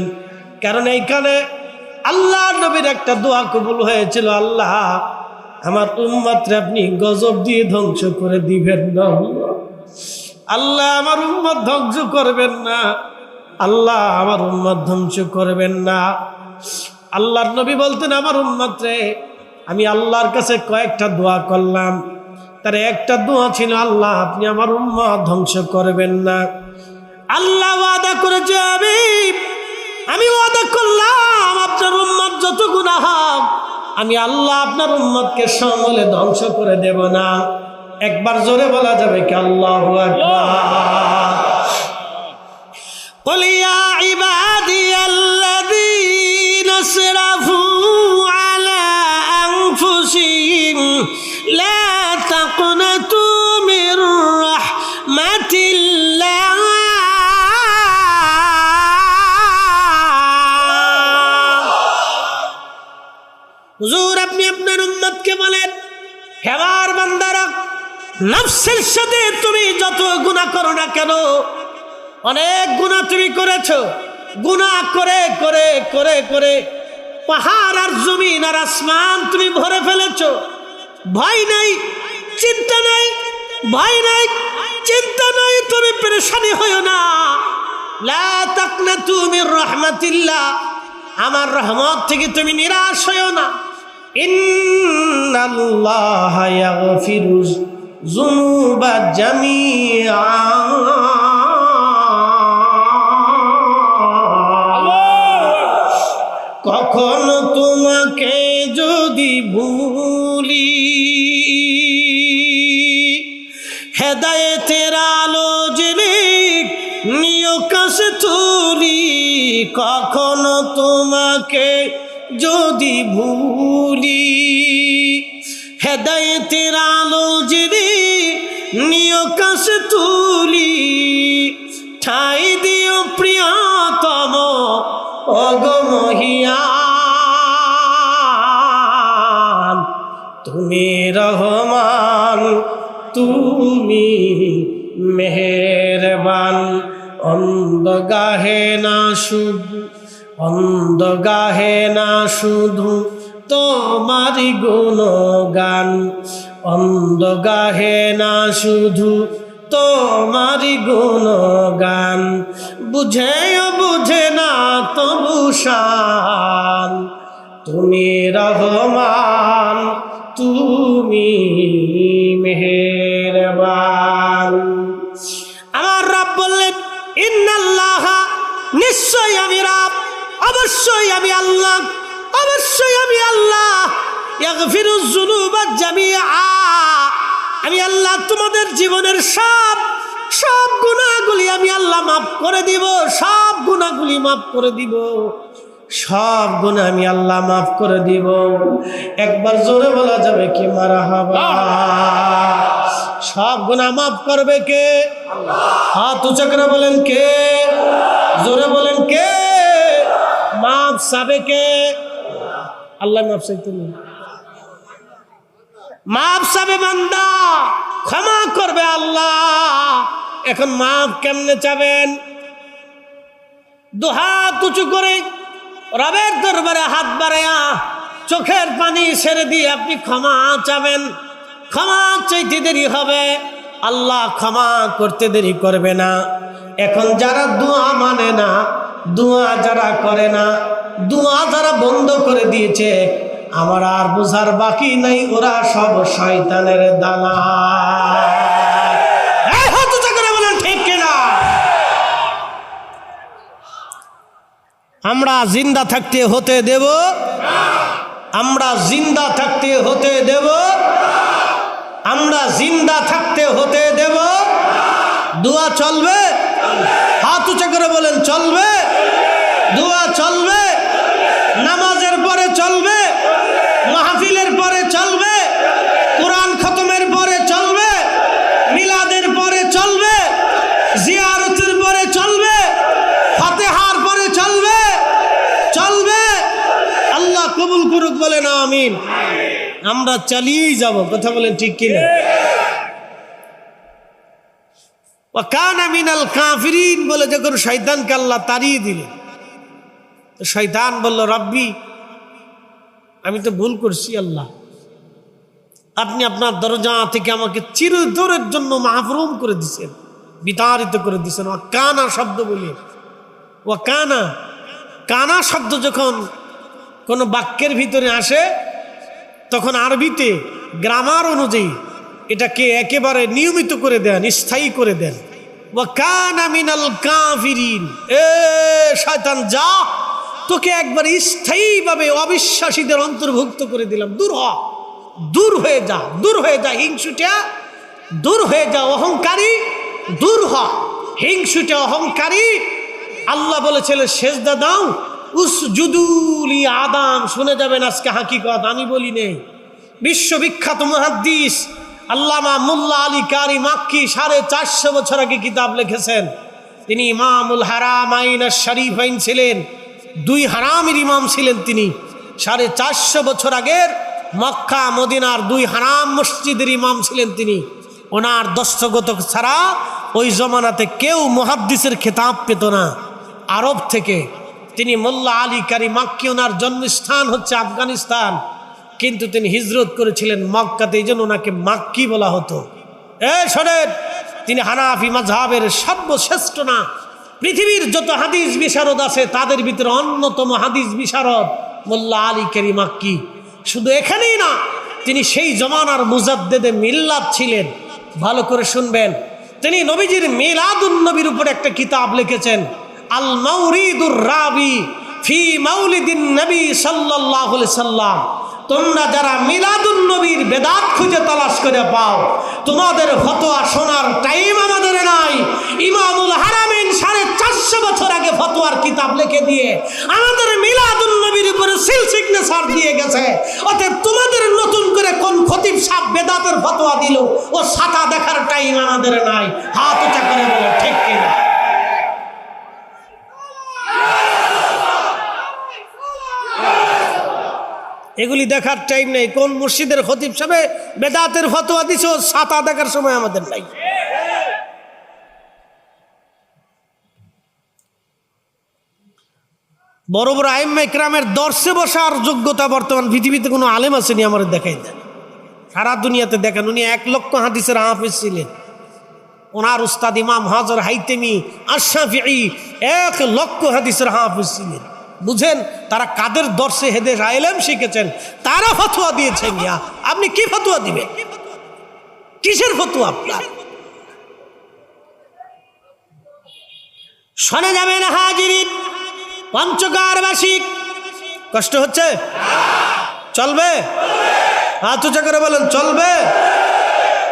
কারণ এইখানে আল্লাহ নবীর একটা দোয়া কবুল হয়েছিল, আল্লাহ আমার উম্মতরে আপনি গজব দিয়ে ধ্বংস করে দিবেন না, আল্লাহ আমার উম্মত ধ্বংস করবেন না, আল্লাহ আমার উম্মত ধ্বংস করবেন না। আল্লাহর নবী বলতেন, আমার উম্মত রে আমি আল্লাহর কাছে কয়েকটা দোয়া করলাম, তার একটা দোয়া ছিল আল্লাহ আপনি আমার উম্মত ধ্বংস করবেন না। আল্লাহ ওয়াদা করেছে, আমি ওয়াদা করলাম আপনার উম্মত যত গুনাহ হোক আমি আল্লাহ আপনার উম্মতকে সমূলে ধ্বংস করে দেব না। একবার জোরে বলা যাবে কি আল্লাহু আকবার। قل يا عبادي الذين اسرفوا على أنفسهم لا تقنطوا من رحمة الله হুজুর আপনি আপনার উম্মতকে বলেন, হে আমার বান্দারা, নফসের সাথে তুমি যত গুনাহ করো না কেন, অনেক গুনাহ তুমি করেছো, গুনাহ করে করে করে করে পাহাড় আর জমিন আর আসমান তুমি ভরে ফেলেছো। ভয় নাই, চিন্তা নাই, ভয় নাই, চিন্তা নাই, তুমি পেরেশানি হয়ো না। লা তাকনাতু মির রাহমাতিল্লাহ, আমার রহমত থেকে তুমি নিরাশ হয়ো না। ইন্নাল্লাহা ইয়াগফিরু যুনুবা জামিআ, কখনো তোমাকে যদি ভুলি হেদায়েতের আলো জেনে নিয় কাছে তুলি, কখনো তোমাকে যদি ভুলি হেদায়েতের আলো জেনে নিয় কাছে তুলি, ঠাই দিও প্রিয়তম অগমহিয়ান, তুমি রহমান তুমি মেহেরবান। অন্ধ গাহে না শুধু, অন্ধ গাহে না শুধু তোমারি গুণগান, অন্ধ গাহে না শুধু তোমারি গুণগান, বুঝেও বুঝে না তবু শান, তুমি রহমান তুমি মেহেরবান। আমার রব বললেন, ইন্নাল্লাহা, নিশ্চয় আমি রব, অবশ্যই আমি আল্লাহ, অবশ্যই আমি আল্লাহ, ইয়াগফিরুজ যুনুবা জামিআ, আমি আল্লাহ তোমাদের জীবনের সব সব গুনাহগুলি আমি আল্লাহ মাফ করে দিব, সব গুনাহগুলি মাফ করে দিব, সব গুনাহ আমি আল্লাহ মাফ করে দিব। একবার জোরে বলা যাবে কি মারহাবা। সব গুনাহ মাফ করবে কে? আল্লাহ। হাত উঁচু করে বলেন কে? জোরে বলেন কে? মাফ চাবে কে? আল্লাহ মাফ চাইতে নেই, মাফ চাবে বান্দা, ক্ষমা করবে আল্লাহ। এখন মাফ কেমনে চাবেন? 2 হাত উঁচু করে রবের দরবারে হাত বাড়ায়া চোখের পানি ছেড়ে দিয়ে আপনি ক্ষমা চাবেন। ক্ষমা চাইতে দেরি হবে, আল্লাহ ক্ষমা করতে দেরি করবে না। এখন যারা দোয়া মানে না, দোয়া যারা করে না, দোয়া যারা বন্ধ করে দিয়েছে, আমার আর বোঝার বাকি নাই, ওরা সব শয়তানের দালাল। বলেন ঠিক কিনা? আমরা জিন্দা থাকতে হতে দেব, আমরা জিন্দা থাকতে হতে দেব, আমরা জিন্দা থাকতে হতে দেব। দোয়া চলবে, হাত উঁচা করে বলেন চলবে। দোয়া চলবে, নামাজের পরে চলবে, মাহফিলের পরে চলবে, কোরআন খতমের পরে চলবে, মিলাদের পরে চলবে, জিয়ারতের পরে চলবে, ফাতিহার পরে চলবে, চলবে। আল্লাহ কবুল করুক, বলেন আমিন। আমরা চালিয়েই যাব, কথা বলেন ঠিক কিনা? ওয়া কানা মিনাল কাফিরিন বলে যখন শয়তানকে আল্লাহ তাড়িয়ে দিলেন, তো শয়তান বলল, রব্বি, আমি তো ভুল করছি আল্লাহ, আপনি আপনার দরজা থেকে আমাকে চিরতরের জন্য মাহরুম করে দিয়েছেন, বিতাড়িত করে দিয়েছেন। ও কানা শব্দ বলি, ও কানা, কানা শব্দ যখন কোনো বাক্যের ভিতরে আসে তখন আরবিতে গ্রামার অনুযায়ী এটাকে একেবারে নিয়মিত করে দেন, স্থায়ী করে দেন। ও কানা মিনাল কাফিরিন, এ শয়তান যা, তোকে একবার স্থায়ীভাবে অবিশ্বাসীদের অন্তর্ভুক্ত করে দিলাম। দূর হ, দূর হয়ে যা, দূর হয়ে যা হিংসুটা, দূর হয়ে যা অহংকারী, দূর হ হিংসুটা অহংকারী। আল্লাহ বলেছিলেন সেজদা দাও, উসজুদুলি আদম। শুনে যাবেন আজকে হাকিকত, আমি বলি নেই। বিশ্ববিখ্যাত মুহাদ্দিস আল্লামা মুল্লা আলী কারি মাক্কি 450 বছর আগে কিতাব লিখেছেন। তিনি ইমামুল হারামাইন শরীফাইন ছিলেন, 2 হারামের ইমাম ছিলেন তিনি। 450 বছর আগের মক্কা মদিনার 2 হারাম মসজিদের ইমাম ছিলেন তিনি। ওনার দস্তখত ছাড়া ওই জমানাতে কেউ মুহাদ্দিসের খেতাব পেত না আরব থেকে। তিনি মোল্লা আলী কারি মাক্কি, ওনার জন্মস্থান হচ্ছে আফগানিস্তান, কিন্তু তিনি হিজরত করেছিলেন মক্কাতে, এই জন্য ওনাকে মাক্কি বলা হতো। শোনেন, তিনি হানাফি মাযহাবের সর্বশ্রেষ্ঠ না, পৃথিবীর যত হাদিস বিশারদ আছে তাদের ভিতরে অন্যতম হাদিস বিশারদ মোল্লা আলী কারি মাক্কি। শুধু এখানেই না, তিনি সেই জমানার মুজাদ্দেদে মিল্লাত ছিলেন। ভালো করে শুনবেন, তিনি নবীজির মিলাদুন নবীর উপর একটা কিতাব লিখেছেন, আল মাউরিদুর রাবি ফি মাউলিদিন নবী সাল্লাল্লাহু আলাইহি সাল্লাম। তোমরা যারা মিলাদুন নবীর বেদাত খুঁজে তালাশ করে পাও, তোমাদের ফতোয়া শোনার টাইম আমাদের নাই। ইমামুল হারামাইন 450 বছর আগে ফতোয়ার কিতাব লিখে দিয়ে আমাদের মিলাদুন নবীর উপরে সিল সিগনেচার দিয়ে গেছে। অতএব তোমাদের নতুন করে কোন খতিব সাহেব বেদাতের ফতোয়া দিল, ও ছাতা দেখার টাইম আমাদের নাই। হাত উঁচা করে বলো ঠিক কিনা? এগুলি দেখার টাইম নেই। কোন মুর্শিদের খতিব সাহেব বেদাতের ফতোয়া দিছে, ও ছাতা দেখার সময় আমাদের নাই। বড় বড় আইম্মা ইকরামের দর্শে বসার যোগ্যতা বর্তমান পৃথিবীতে কোনো আলেম আসেনি, আমার দেখাই দেন। সারা দুনিয়াতে দেখেন, উনি 1 লক্ষ হাদিসের হাফেজ ছিলেন। ওনার উস্তাদ ইমাম হাজর হাইতেমি আশ-শাফিঈ 1 লক্ষ হাদিসের হাফেজ ছিলেন। বুঝেন তারা কাদের দর্শে হেদে ইলম শিখেছেন, তারা ফতোয়া দিয়েছেন। আপনি কি ফতোয়া দিবেন? কিসের ফতোয়া আপনার? শোনা যাবে না হাজিরিন, পঞ্চগড়বাসী, কষ্ট হচ্ছে? চলবে? হাত উঁচা করে বলেন চলবে।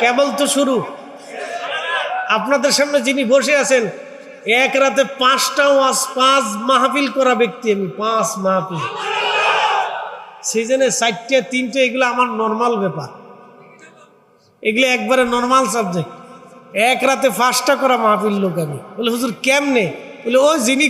কেবল তো শুরু। আপনাদের সামনে যিনি বসে আছেন, এক রাতে 5টা ওয়াজ, 5 মাহফিল করা ব্যক্তি আমি। 5 মাহফিল সিজনে 4টে 3টে, এগুলো আমার নর্মাল ব্যাপার, এগুলো একবারে নর্মাল সাবজেক্ট। এক রাতে 5টা করা মাহফিল লোক আমি। বলে হুজুর কেমনে? বলে ওই যিনি